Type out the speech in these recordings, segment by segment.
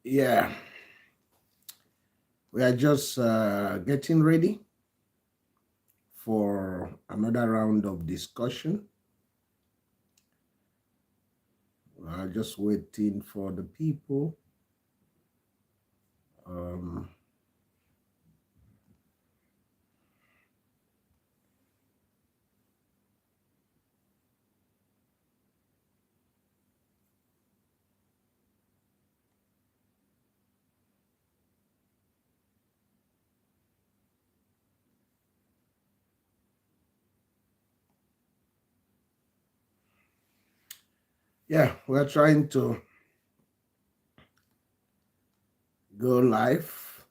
Yeah, we are just getting ready for another round of discussion. We are just waiting for the people. Yeah, we're trying to go live.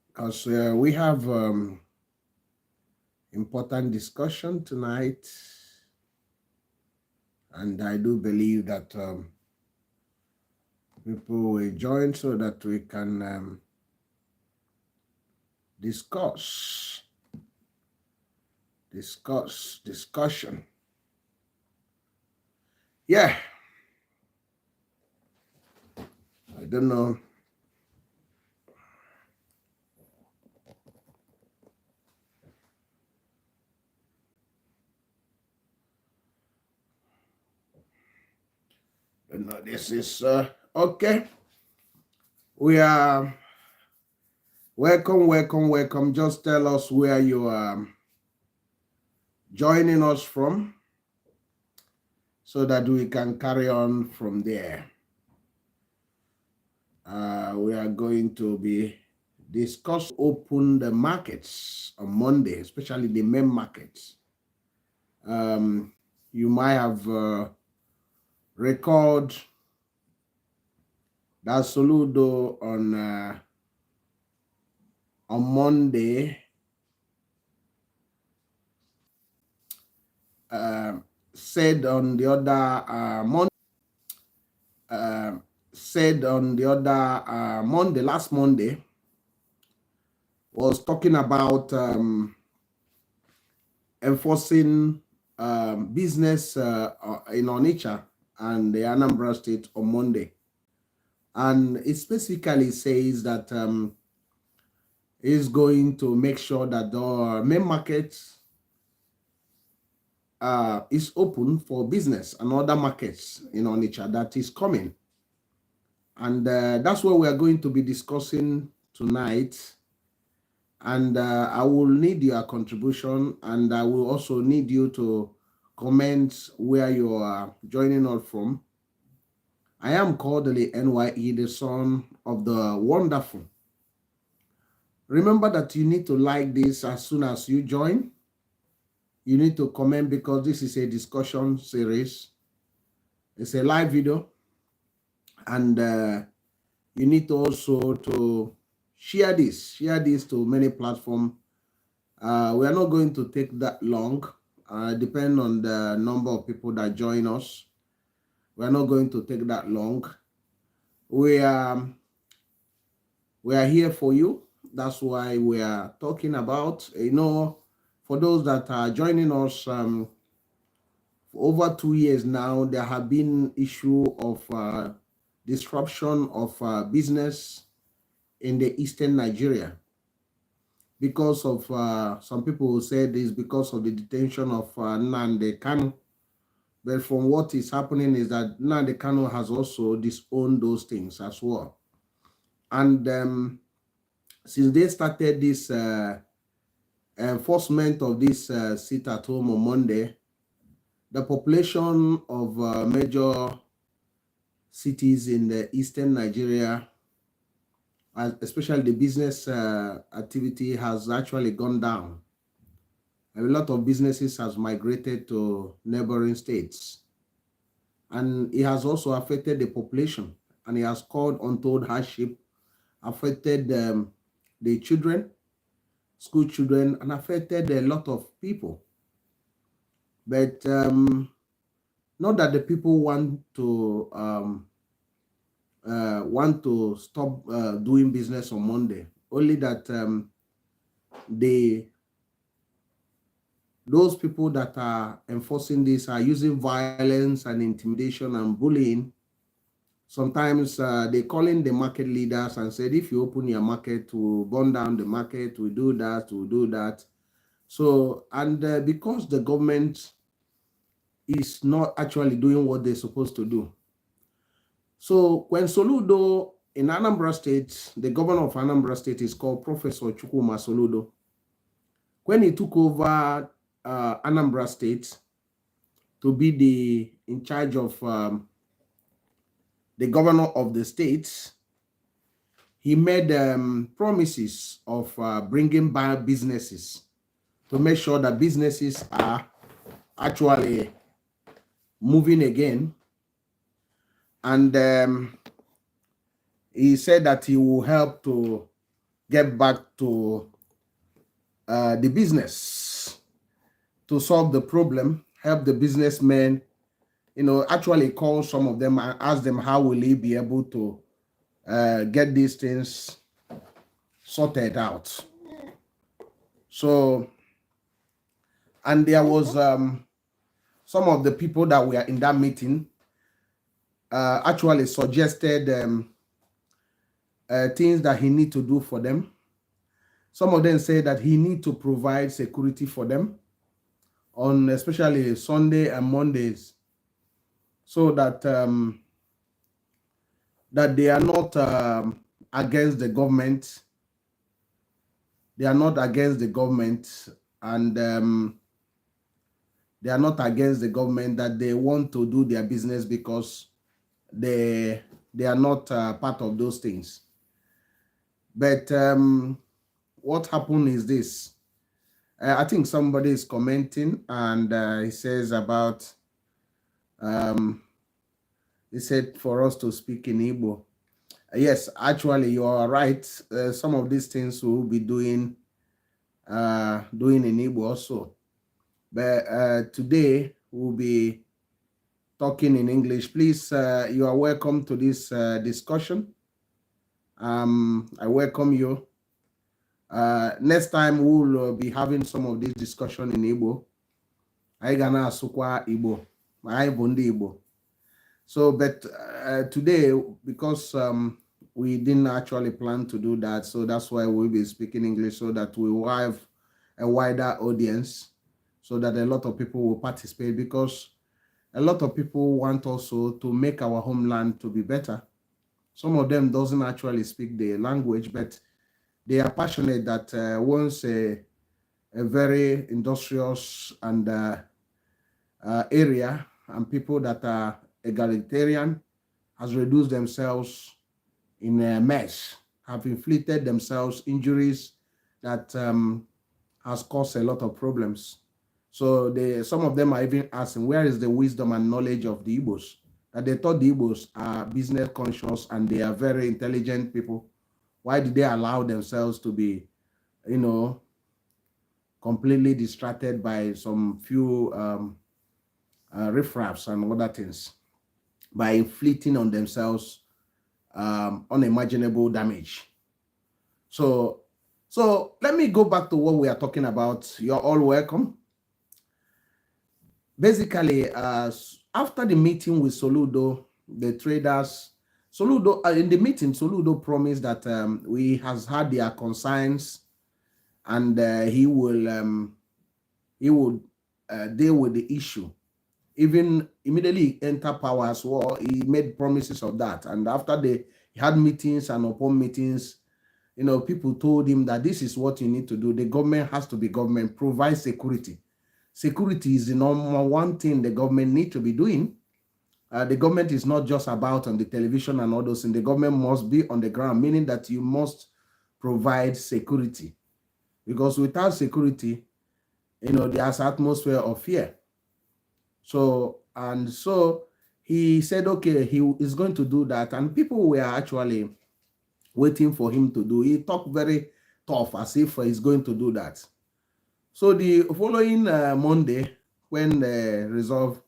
Because we have important discussion tonight, and I do believe that people will join so that we can discussion. Yeah, I don't know. No, this is okay. We are welcome. Just tell us where you are joining us from so that we can carry on from there. We are going to be discussing open the markets on Monday, especially the main markets. You might have recalled that Soludo on Monday said on the other Monday, last Monday, was talking about enforcing business in Onitsha and the Anambra State on Monday. And it specifically says that is going to make sure that the main market is open for business and other markets in Onitsha that is coming. And that's what we are going to be discussing tonight. And I will need your contribution, and I will also need you to comment where you are joining us from. I am Kodili-nye, the son of the wonderful. Remember that you need to like this as soon as you join. You need to comment because this is a discussion series. It's a live video. And you need to also to share this to many platforms. We are not going to take that long. Depend on the number of people that join us. We are not going to take that long. We are here for you. That's why we are talking about, for those that are joining us for over 2 years now, there have been issue of disruption of business in the eastern Nigeria because of some people who said this because of the detention of Nnamdi Kanu. But from what is happening is that Nnamdi Kanu has also disowned those things as well. And since they started this enforcement of this sit at home on Monday, the population of major cities in the eastern Nigeria, especially the business activity, has actually gone down. A lot of businesses has migrated to neighboring states. And it has also affected the population, and it has caused untold hardship, affected the children, school children, and affected a lot of people. But not that the people want to stop doing business on Monday. only that those people that are enforcing this are using violence and intimidation and bullying. Sometimes they call in the market leaders and said, if you open your market, to burn down the market, we do that, we do that. So, and because the government is not actually doing what they're supposed to do. So when Soludo in Anambra State, the governor of Anambra State is called Professor Chukwuma Soludo. When he took over Anambra State to be in charge of the governor of the state, he made promises of bringing back businesses to make sure that businesses are actually moving again. And he said that he will help to get back to the business, to solve the problem, help the businessmen, actually call some of them and ask them how will he be able to get these things sorted out. So, and there was some of the people that were in that meeting actually suggested things that he need to do for them. Some of them say that he need to provide security for them on especially Sunday and Mondays, so that that they are not against the government. They are not against the government, and they are not against the government, that they want to do their business because they are not part of those things. But what happened is this. I think somebody is commenting, and he says about, he said for us to speak in Igbo. Yes, actually, you are right. Some of these things we'll be doing in Igbo also. But today we'll be talking in English. Please, you are welcome to this discussion. I welcome you. Next time we'll be having some of this discussion in Igbo. I gana asukwa Igbo. I bundi Igbo. So, but today, because we didn't actually plan to do that, so that's why we'll be speaking English, so that we will have a wider audience, so that a lot of people will participate, because a lot of people want also to make our homeland to be better. Some of them doesn't actually speak the language, but they are passionate that once a very industrious and area, and people that are egalitarian has reduced themselves in a mess, have inflicted themselves injuries that has caused a lot of problems. So some of them are even asking, where is the wisdom and knowledge of the Igbos? That they thought the Igbos are business conscious and they are very intelligent people. Why did they allow themselves to be, completely distracted by some few riffraffs and other things, by inflicting on themselves unimaginable damage? So let me go back to what we are talking about. You're all welcome. Basically, after the meeting with Soludo, the traders, Soludo, in the meeting, Soludo promised that we has had their concerns, and he will deal with the issue. Even immediately enter power as well, he made promises of that. And after he had meetings, and upon meetings, people told him that this is what you need to do. The government has to be government, provide security. Security is the number one thing the government need to be doing. The government is not just about on the television and all those things. The government must be on the ground, meaning that you must provide security. Because without security, there's an atmosphere of fear. So he said, okay, he is going to do that. And people were actually waiting for him to do. He talked very tough, as if he's going to do that. So the following Monday, when they resolved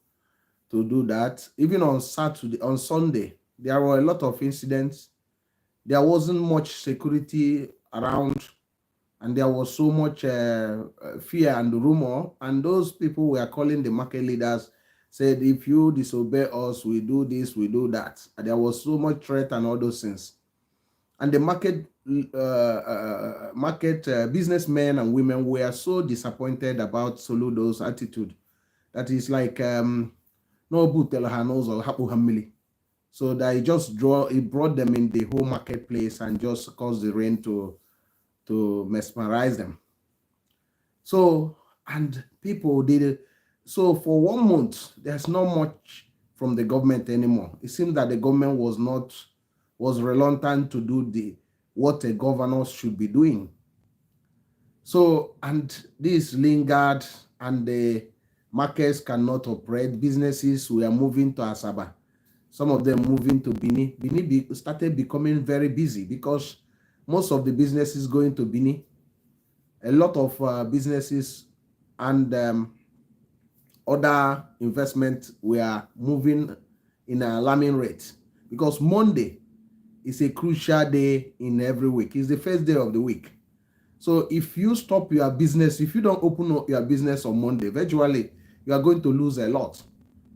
to do that, even on Sunday, there were a lot of incidents. There wasn't much security around, and there was so much fear and rumor, and those people were calling the market leaders, said, if you disobey us, we do this, we do that. And there was so much threat and all those things. And the market businessmen and women were so disappointed about Soludo's attitude that is like no or so that it brought them in the whole marketplace and just caused the rain to mesmerize them. So, and people did it. So for 1 month, there's not much from the government anymore. It seems that the government was reluctant to do what a governor should be doing. So, and this lingered, and the markets cannot operate. Businesses were moving to Asaba. Some of them moving to Bini. Bini started becoming very busy because most of the businesses going to Bini, a lot of businesses and other investment were moving in an alarming rate, because Monday is a crucial day in every week. It's the first day of the week. So if you stop your business, if you don't open up your business on Monday, virtually you are going to lose a lot,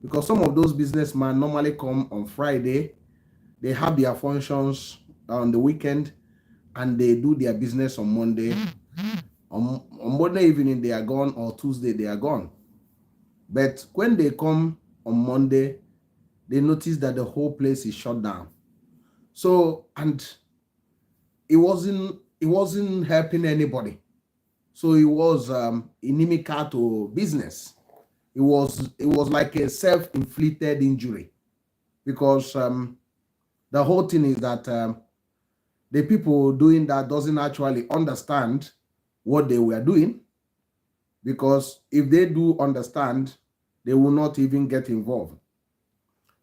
because some of those businessmen normally come on Friday, they have their functions on the weekend, and they do their business on Monday. On Monday evening, they are gone, or Tuesday, they are gone. But when they come on Monday, they notice that the whole place is shut down. So, and it wasn't helping anybody. So it was inimical to business. It was like a self-inflicted injury, because the whole thing is that the people doing that doesn't actually understand what they were doing, because if they do understand, they will not even get involved.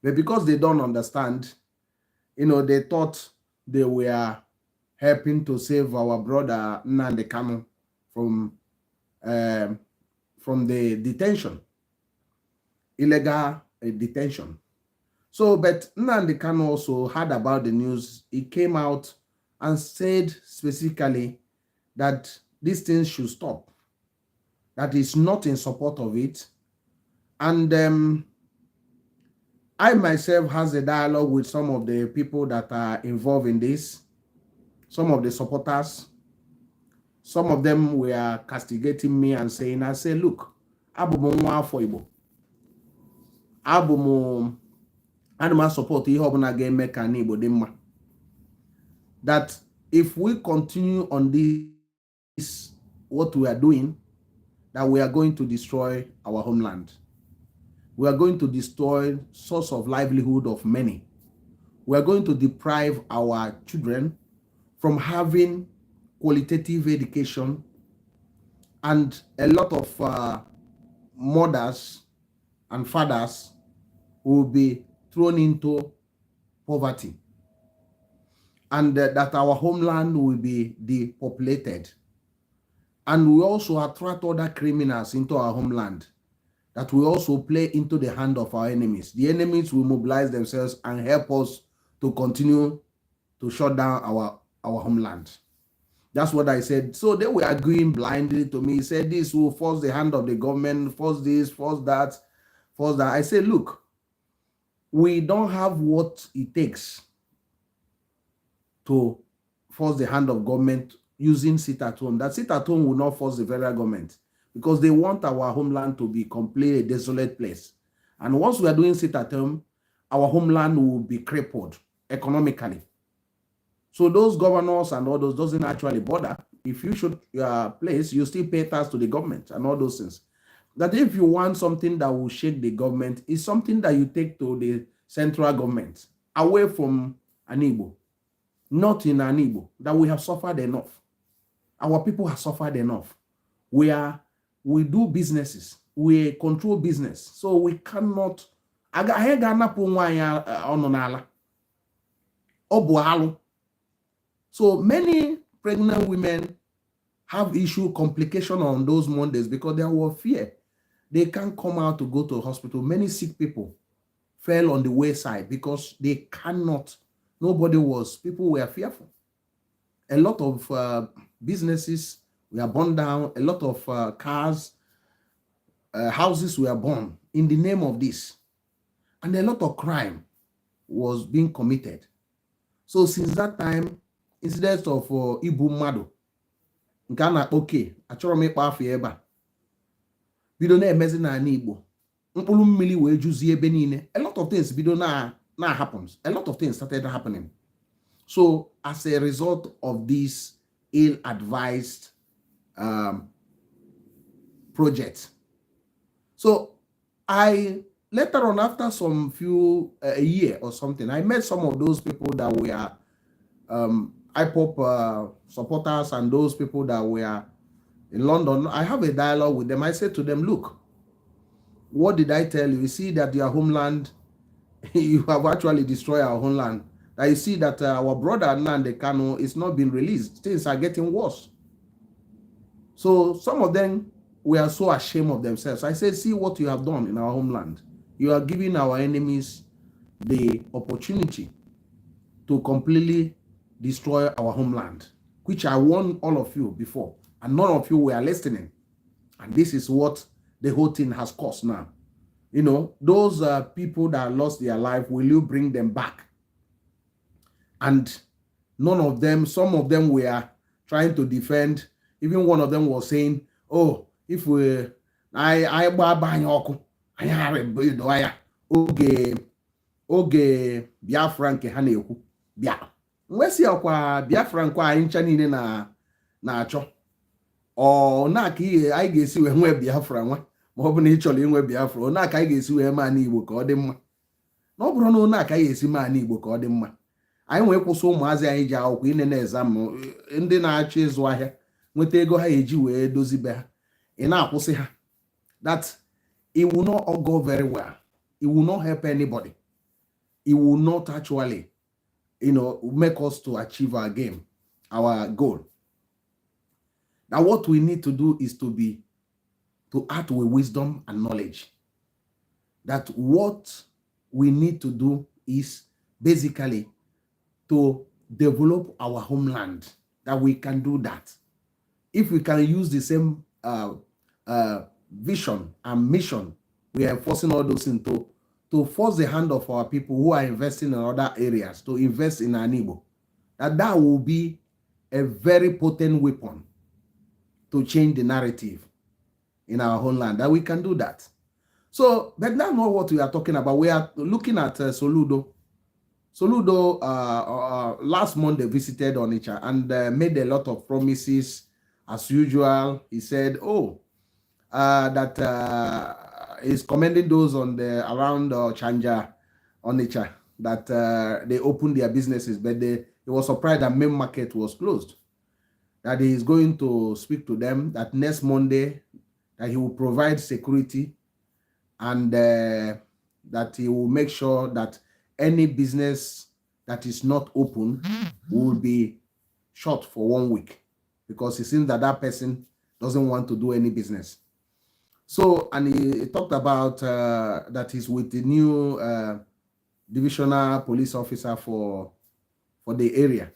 But because they don't understand, they thought they were helping to save our brother Nnamdi Kanu from the detention, illegal detention. So, but Nnamdi Kanu also heard about the news. He came out and said specifically that these things should stop, that is not in support of it. And I myself has a dialogue with some of the people that are involved in this, some of the supporters. Some of them were castigating me and saying, I say, look, abumo nwa afọ Igbo. Abumo animal support ihe obuna ga-eme ka n'Igbo dị mma. That if we continue on this, what we are doing, that we are going to destroy our homeland. We are going to destroy source of livelihood of many. We are going to deprive our children from having qualitative education, and a lot of mothers and fathers will be thrown into poverty, and that our homeland will be depopulated. And we also attract other criminals into our homeland that will also play into the hand of our enemies. The enemies will mobilize themselves and help us to continue to shut down our homeland. That's what I said. So they were agreeing blindly to me. He said, this will force the hand of the government, force this, force that, force that. I said, look, we don't have what it takes to force the hand of government using sit-at-home. That sit-at-home will not force the federal government, because they want our homeland to be completely a desolate place. And once we are doing sit-at-home, our homeland will be crippled economically. So those governors and all those doesn't actually bother. If you should your place, you still pay tax to the government and all those things. That if you want something that will shake the government, is something that you take to the central government, away from an Igbo, not in an Igbo, that we have suffered enough. Our people have suffered enough. We do businesses, we control business, so we cannot. So many pregnant women have complication on those Mondays because there was fear. They can't come out to go to the hospital. Many sick people fell on the wayside because they cannot. People were fearful. a lot of businesses were burned down, a lot of cars, houses were burned in the name of this. And a lot of crime was being committed. So since that time, incidents of Ibu Mado, Nkana okay, achọrọ m ịkpa afọ ebe a bido na-emezi n'ala Igbo mkpụrụ mmiri wee juzie ebe niile. A lot of things bido na happens. A lot of things started happening. So as a result of this ill-advised project, so I later on, after some few a year or something, I met some of those people that were IPOP supporters and those people that were in London. I have a dialogue with them. I said to them, look, what did I tell you? You see that your homeland, you have actually destroyed our homeland. That you see that our brother Nnamdi Kanu is not being released. Things are getting worse. So some of them were so ashamed of themselves. I said, see what you have done in our homeland. You are giving our enemies the opportunity to completely destroy our homeland, which I warned all of you before, and none of you were listening. And this is what the whole thing has caused now. You know, those people that lost their life, will you bring them back? And none of them, some of them were trying to defend. Even one of them was saying, oh, if we, oge Biafra nke ha na-ekwu bịa nwesi ọkwa Biafra nkwa anyị ncha niile na-achọ ọ na-aka ihe anyị ga-esi wee nwee Biafra nwa ma ọ bụ na ị chọrọ inwe Biafra ọ na-aka anyị ga-esi wee maa n'Igbo ka ọ dị mma na ọ bụrụ na ọ na-aka anyị esi maa n'Igbo ka ọ dị mma anyị nwee kwụsị ụmụazị anyị ji akwụkwọ inene exam ndị na-achọ ịzụ ahịa nweta ego ha eji wee dozibe ha ị na-akwụsị ha. That it will not all go very well. It will not help anybody. It will not actually, you know, make us to achieve our game, our goal. Now, what we need to do is to act with wisdom and knowledge. That what we need to do is basically to develop our homeland. That we can do that. If we can use the same vision and mission, we are forcing all those things to force the hand of our people who are investing in other areas to invest in Igbo. That will be a very potent weapon to change the narrative in our homeland. That we can do that. So, but that's not what we are talking about. We are looking at Soludo. Soludo last month they visited Onitsha and made a lot of promises. As usual, he said, oh, that is commending those on the around Ochanja, Onitsha, that they opened their businesses, but he was surprised that main market was closed. That he is going to speak to them, that next Monday, that he will provide security, and that he will make sure that any business that is not open will be shut for 1 week, because it seems that that person doesn't want to do any business. So, and he talked about that he's with the new divisional police officer for the area,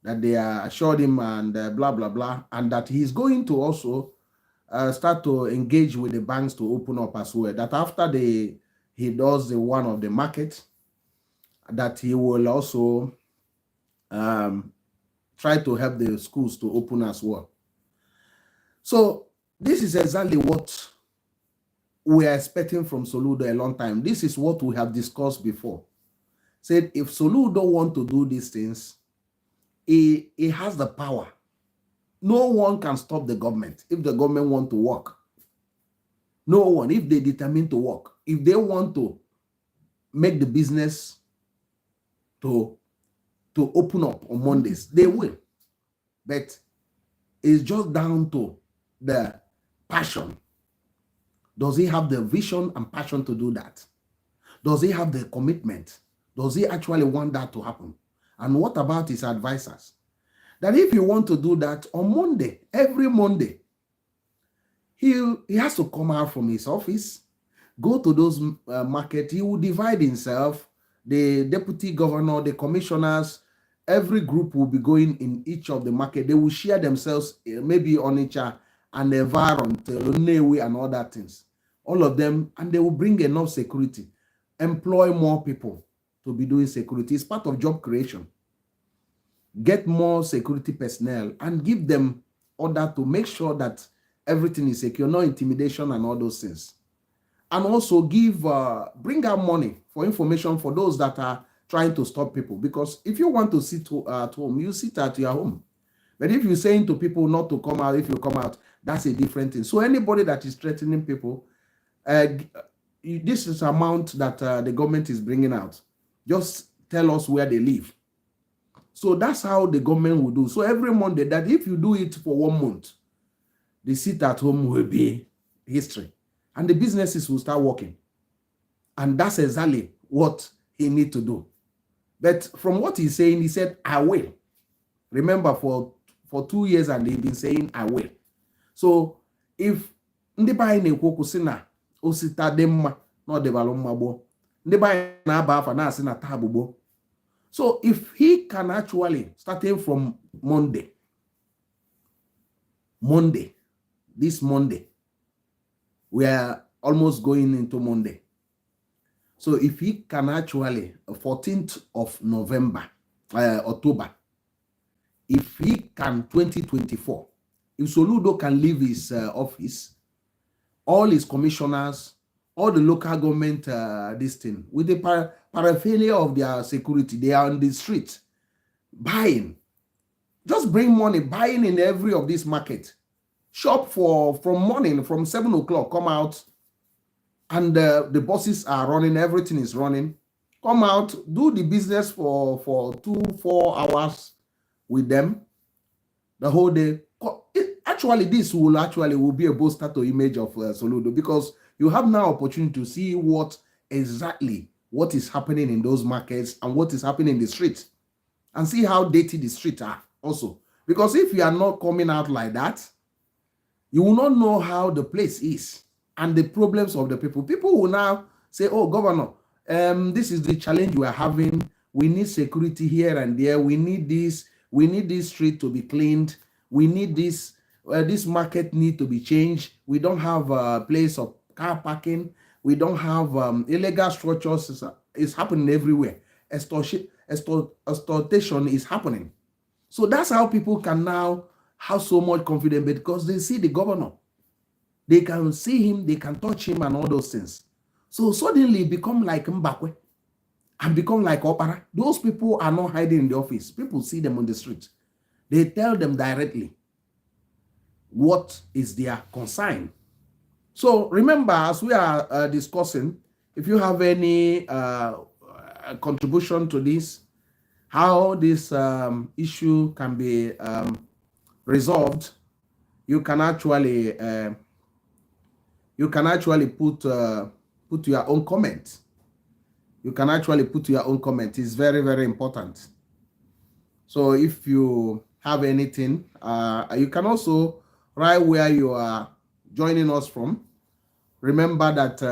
that they assured him and blah, blah, blah, and that he's going to also start to engage with the banks to open up as well, that after he does the one of the market, that he will also try to help the schools to open as well. So, this is exactly what we are expecting from Soludo a long time. This is what we have discussed before. Said if Soludo want to do these things, he has the power. No one can stop the government if the government want to work. No one, if they determine to work. If they want to make the business to open up on Mondays, they will. But it's just down to the passion. Does he have the vision and passion to do that? Does he have the commitment? Does he actually want that to happen? And what about his advisors? That if you want to do that on Monday, every Monday, he has to come out from his office, go to those markets. He will divide himself, the deputy governor, the commissioners, every group will be going in each of the market. They will share themselves, maybe Onitsha and environment, Nnewi and other things. All of them, and they will bring enough security, employ more people to be doing security. It's part of job creation. Get more security personnel and give them order to make sure that everything is secure, no intimidation and all those things. And also bring out money for information for those that are trying to stop people. Because if you want to sit at home, you sit at your home. But if you're saying to people not to come out, if you come out, that's a different thing. So anybody that is threatening people, this is amount that the government is bringing out. Just tell us where they live. So that's how the government will do. So every Monday, that if you do it for 1 month, the sit at home will be history. And the businesses will start working. And that's exactly what he needs to do. But from what he's saying, he said, I will. Remember, for 2 years, and they've been saying, I will. So if ndị banyị na-ekwu okwu sị na osita dị mma na ọdịbalụ mma gboo, ndị banyị na-aba afa na-asị na taa bụ gboo. So if he can actually, starting from this Monday, we are almost going into Monday. So if he can actually, 14th of October, if he can 2024, if Soludo can leave his office, all his commissioners, all the local government, this thing, with the paraphernalia of their security, they are on the street buying. Just bring money, buying in every of these markets. Shop from morning, from 7 o'clock, come out, and the buses are running, everything is running. Come out, do the business for 2-4 hours with them the whole day. This will be a booster to image of Soludo, because you have now opportunity to see what is happening in those markets and what is happening in the streets, and see how dirty the streets are also. Because if you are not coming out like that, you will not know how the place is and the problems of the people. People will now say, oh, Governor, this is the challenge we are having. We need security here and there. We need this. We need this street to be cleaned. We need this. This market need to be changed. We don't have a place of car parking. We don't have illegal structures. It's happening everywhere. Extortion is happening. So that's how people can now have so much confidence, because they see the governor. They can see him, they can touch him and all those things. So suddenly become like Mbakwe and become like Opara. Those people are not hiding in the office. People see them on the street. They tell them directly what is their concern. So remember, as we are discussing, if you have any contribution to this, how this issue can be resolved, you can actually put your own comment. You can actually put your own comment. It's very, very important. So if you have anything, you can also write where you are joining us from. Remember that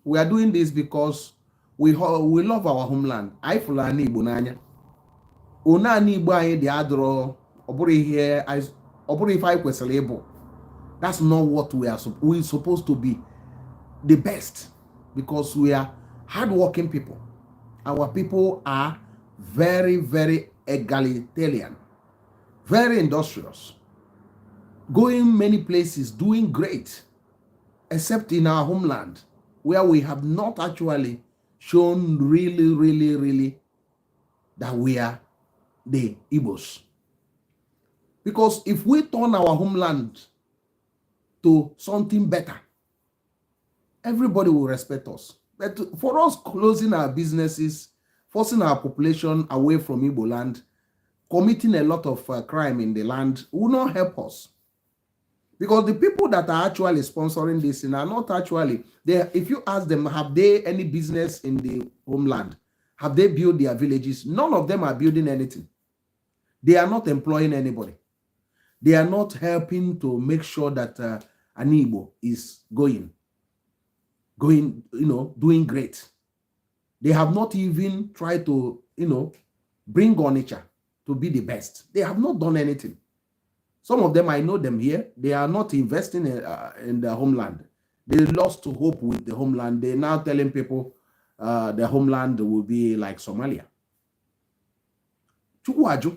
we are doing this because we love our homeland. I fulani Igbo n'anya. Onani Igbo anyị dị adọrọ, ọ bụrụ ihe ife anyị kwesịrị ịbụ. That's not what we're supposed to be the best, because we are hardworking people. Our people are very, very egalitarian, very industrious, going many places, doing great, except in our homeland, where we have not actually shown really, really, really that we are the Igbos. Because if we turn our homeland to something better, everybody will respect us. But for us closing our businesses, forcing our population away from Igbo land, committing a lot of crime in the land will not help us. Because the people that are actually sponsoring this are not actually, if you ask them, have they any business in the homeland? Have they built their villages? None of them are building anything. They are not employing anybody. They are not helping to make sure that an Igbo is doing great. They have not even tried to, bring Onitsha to be the best. They have not done anything. Some of them, I know them here. They are not investing in the homeland. They lost hope with the homeland. They're now telling people the homeland will be like Somalia. Chukwuaju.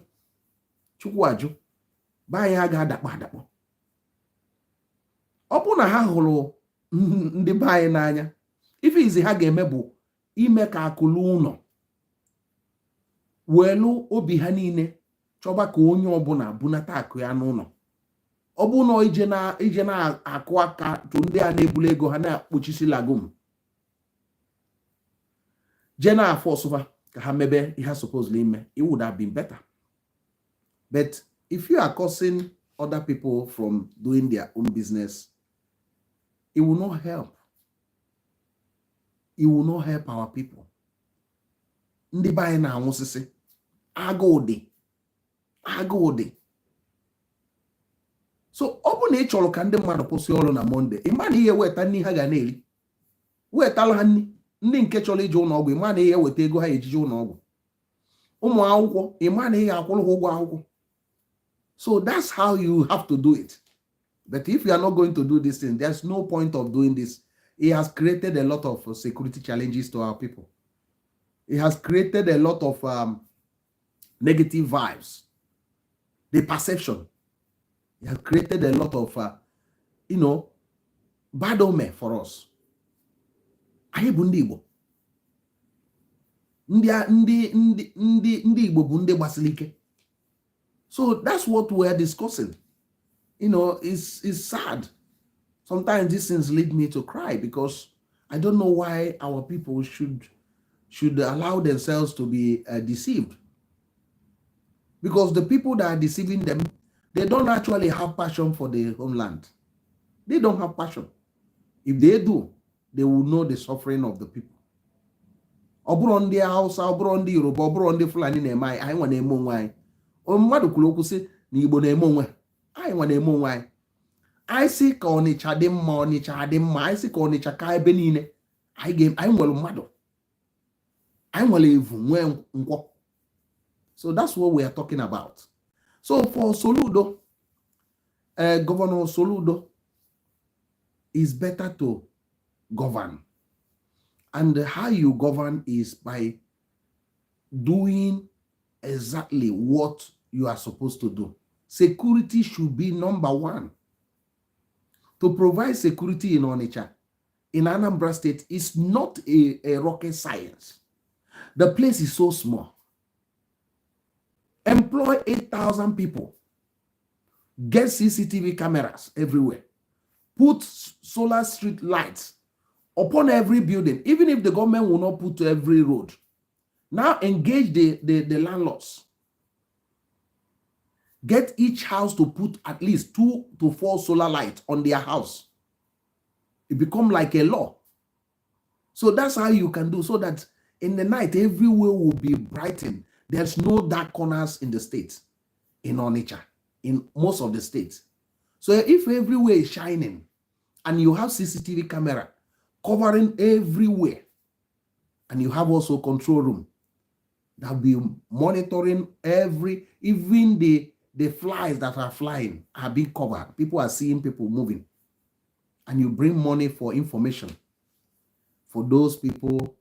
Baya aga adakpo. Ọ bụ na ha hụrụ ndị be anyị n'anya, ife izi ha ga-eme bụ ime ka akụlụ ụlọ welu obi ha niile chọba ka onye ọbụla bunata akụ ya n'ụlọ. Ọ bụ na ije na-akụ aka tụ ndị a na-ebulu ego ha na-akpụchisi lagum je na-afọ ọsụfa ka ha mebe ihe supposedly ime, it would have been better. But if you are causing other people from doing their own business, it will not help. It will not help our people. Ndị be anyị na-anwụsịsị agụụ dị. So ọ bụ na ị chọrọ ka ndị mmadụ kwụsị ọrụ na Monday, ịma na ihe weta nri ha ga na-eri, wetala ha nri. Ndị nke chọrọ ije ụlọ ọgwụ, ịma na ihe weta ego ha ejije ụlọ ọgwụ. Ụmụ akwụkwọ, ịma na ihe akwụrụ ha ụgwọ akwụkwọ. So that's how you have to do it. But if you are not going to do this thing, there's no point of doing this. It has created a lot of security challenges to our people. It has created a lot of negative vibes. The perception. It has created a lot of, bad omen for us. Anyị bụ ndị Igbo. Ndị Igbo bụ ndị gbasiri ike. So that's what we are discussing. It's sad. Sometimes these things lead me to cry because I don't know why our people should allow themselves to be deceived. Because the people that are deceiving them, they don't actually have passion for the homeland. They don't have passion. If they do, they will know the suffering of the people. Ọbụrụ ndị Hausa, ọbụrụ ndị Yoruba, ọbụrụ ndị Fulani na-eme anyị nwa na-eme onwe anyị. Mmadụ kwuru okwu sị na Igbo na-eme onwe anyị nwa na-eme onwe anyị. Anyị sị ka Onitsha dị mma, Onitsha dị mma, anyị sị ka Onitsha ka ebe niile, anyị nwere mmadụ, anyị nwere evu nwee nkwọ. So that's what we are talking about. So for Soludo, Governor Soludo, is better to govern. And how you govern is by doing exactly what you are supposed to do. Security should be number one. To provide security in Onitsha, in Anambra State, is not a rocket science. The place is so small. Employ 8,000 people. Get CCTV cameras everywhere. Put solar street lights upon every building, even if the government will not put to every road. Now engage the landlords. Get each house to put at least 2 to 4 solar lights on their house. It become like a law. So that's how you can do, so that in the night, everywhere will be brightened. There's no dark corners in the state, in Onitsha, in most of the states. So if everywhere is shining and you have CCTV camera covering everywhere, and you have also control room that will be monitoring even the flies that are flying are being covered. People are seeing people moving. And you bring money for information for those people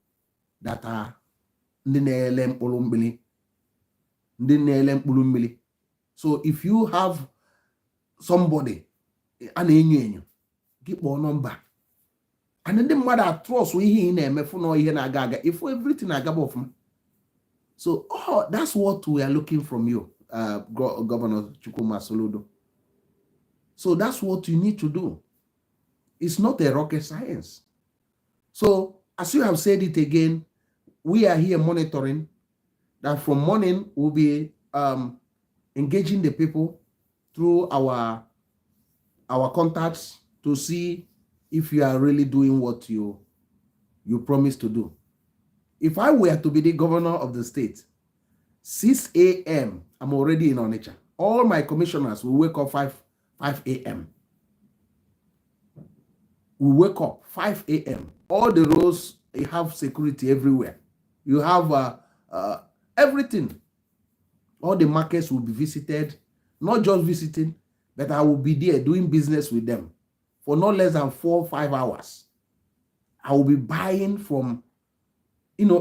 that are so if you have somebody give a number, and then the mother trust we in if everything I so that's what we are looking from you, Governor Chukwuma Soludo. So that's what you need to do. It's not a rocket science. So as you have said it again, we are here monitoring that from morning we'll be engaging the people through our contacts to see if you are really doing what you promised to do. If I were to be the governor of the state, 6 a.m., I'm already in Onitsha. All my commissioners will wake up 5 a.m. We wake up 5 a.m. All the roads, you have security everywhere. You have everything. All the markets will be visited, not just visiting, but I will be there doing business with them for not less than 4 or 5 hours. I will be buying from,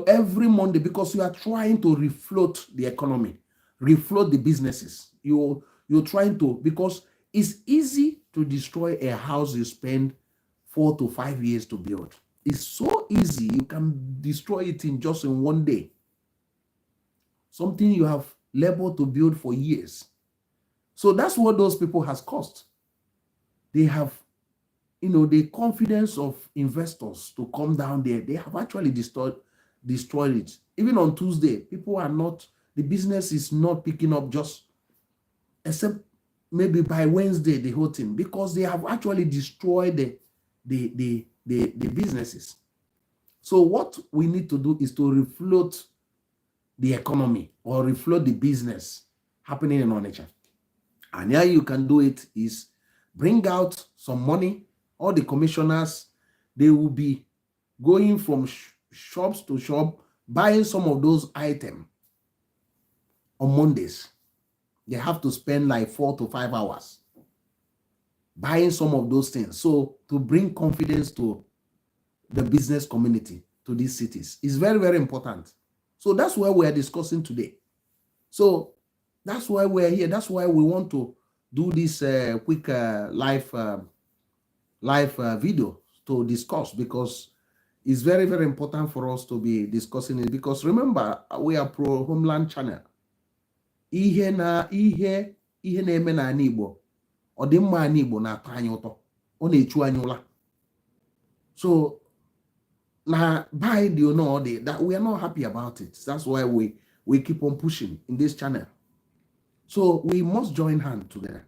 every Monday, because you are trying to refloat the economy, refloat the businesses. You're trying to, because it's easy to destroy a house you spend 4 to 5 years to build. It's so easy. You can destroy it in just in one day. Something you have labored to build for years. So that's what those people has cost. They have, the confidence of investors to come down there. They have actually destroyed it. Even on Tuesday, people are not, the business is not picking up, just except maybe by Wednesday, the whole thing, because they have actually destroyed the businesses. So what we need to do is to refloat the economy or refloat the business happening in Onitsha. And how you can do it is bring out some money. All the commissioners, they will be going from shops to shop, buying some of those items on Mondays. They have to spend like 4 to 5 hours buying some of those things. So to bring confidence to the business community, to these cities, is very, very important. So that's why we are discussing today. So that's why we're here. That's why we want to do this quick live video to discuss, because it's very, very important for us to be discussing it. Because remember, we are pro homeland channel. Ihe na-eme na Igbo, ọ dị mma Igbo na-atọ anyị ụtọ, ọ na-echu anyị ụla. So now, by the that we are not happy about it. That's why we keep on pushing in this channel. So we must join hands together.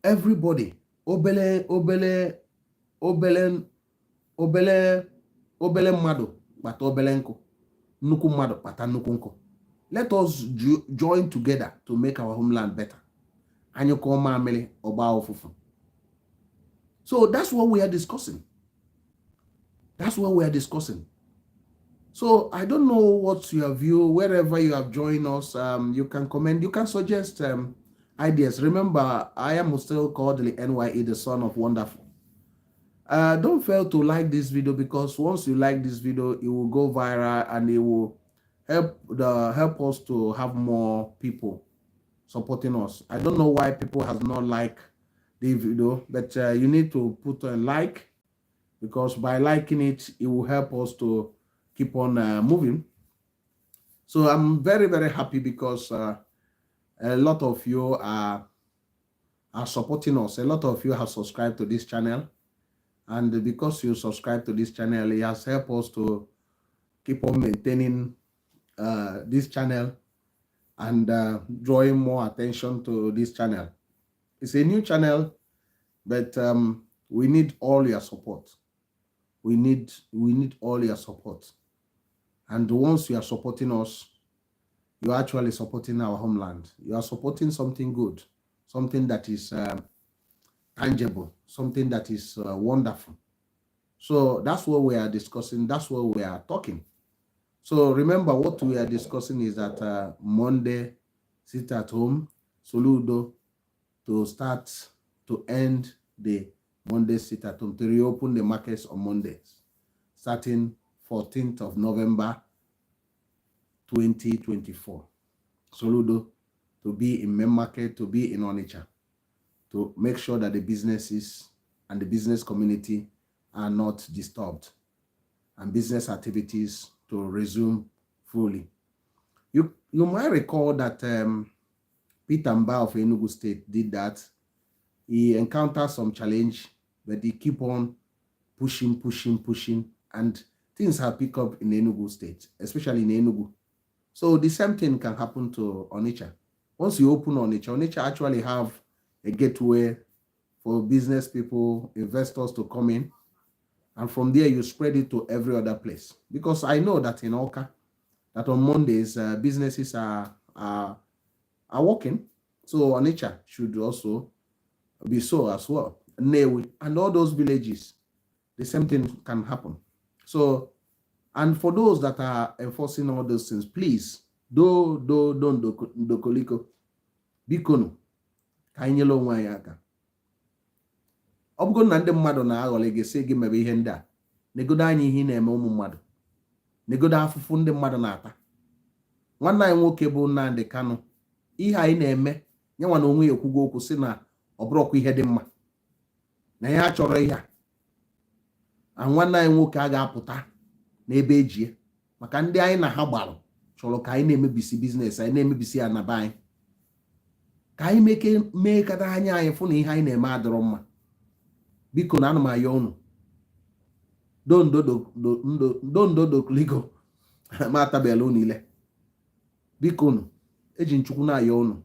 Everybody, obele mmadụ kpata obele nkụ, nnukwu mmadụ kpata nnukwu nkụ. Let us join together to make our homeland better. Anyuko mamele oba ofufu. So that's what we are discussing. That's what we are discussing. So I don't know what's your view. Wherever you have joined us, you can comment. You can suggest ideas. Remember, I am still Kodili-nye, the son of wonderful. Don't fail to like this video, because once you like this video, it will go viral and it will help us to have more people supporting us. I don't know why people have not liked the video, but you need to put a like, because by liking it, it will help us to keep on moving. So I'm very, very happy, because a lot of you are supporting us. A lot of you have subscribed to this channel, and because you subscribe to this channel, it has helped us to keep on maintaining this channel and drawing more attention to this channel. It's a new channel, but we need all your support. We need all your support. And once you are supporting us, you're actually supporting our homeland. You are supporting something good, something that is tangible, something that is wonderful. So that's what we are discussing. That's what we are talking. So remember, what we are discussing is that Monday, sit at home, Soludo, to end the Monday sit at home, to reopen the markets on Mondays, starting 14th of November, 2024. Soludo, to be in main market, to be in Onitsha, to make sure that the businesses and the business community are not disturbed, and business activities to resume fully. You might recall that Peter Mba of Enugu State did that. He encountered some challenge, but he keep on pushing, and things have picked up in Enugu State, especially in Enugu. So the same thing can happen to Onitsha. Once you open Onitsha actually have a gateway for business people, investors to come in, and from there you spread it to every other place. Because I know that in Oka, that on Mondays businesses are working, so Onitsha should also be so as well. Newi and all those villages, the same thing can happen. So, and for those that are enforcing all those things, please do ndokoliko bikonu ka anyị nyere onwe anyị aka. Ọ bụgo na ndị mmadụ na-aghọrị gị sị gị mebe ihe ndị a, negodo anya ihe ị na-eme ụmụ mmadụ, negodo afụfụ ndị mmadụ na-ata. Nwanne anyị nwoke bụ Nnamdi Kanu, ihe anyị na-eme nyenwa na onwe ya ekwugo okwu sị na ọ bụrụkwa ihe dị mma, na ya chọrọ ihe a. Nwanne anyị nwoke a ga-apụta n'ebe ejie maka ndị anyị na ha gbarụ chọrọ ka anyị na-emebisi biznes anyị, na-emebisi ya na be anyị, ka anyị mee kata anya anyị fụ na ihe anyị na-eme adịrọ mma. Biko na anụmaya unu dondo ma atabela unu ile. Bikonu eji nchukwu na-aya unu,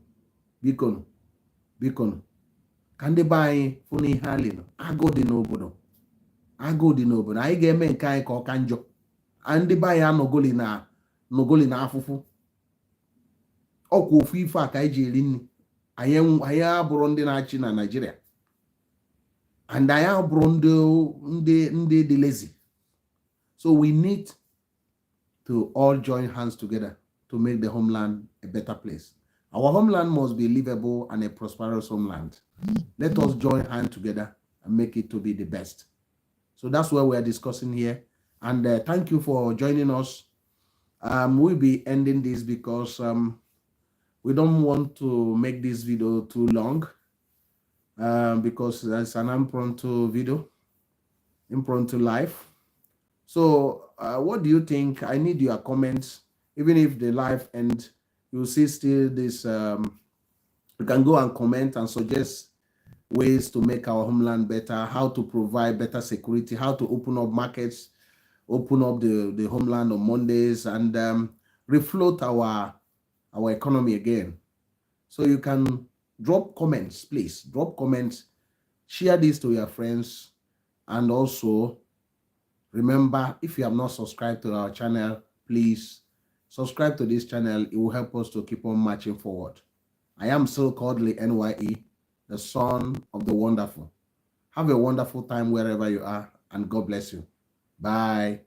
bikonu ka ndị be anyị fụ na ihe alị agụụ dị n'obodo, anyị ga-eme nke anyị ka ọ ka njọ. Ndị be anyị anọgoli na afụfụ. Ọkwa ofu ife a ka anyị ji eri nri. Anyị abụrụ ndị na-achị na Nigeria, and anyị abụrụ ndị dị lazy. So we need to all join hands together to make the homeland a better place. Our homeland must be livable and a prosperous homeland. Let us join hands together and make it to be the best. So that's what we are discussing here. And thank you for joining us. We'll be ending this because we don't want to make this video too long because it's an impromptu video, impromptu live. So what do you think? I need your comments. Even if the live ends, you'll see still this. You can go and comment and suggest ways to make our homeland better, how to provide better security, how to open up markets, open up the homeland on Mondays, and refloat our economy again. So you can drop comments, please. Drop comments, share this to your friends, and also remember, if you have not subscribed to our channel, please subscribe to this channel. It will help us to keep on marching forward. I am still Kodili-nye, the son of the wonderful. Have a wonderful time wherever you are, and God bless you. Bye.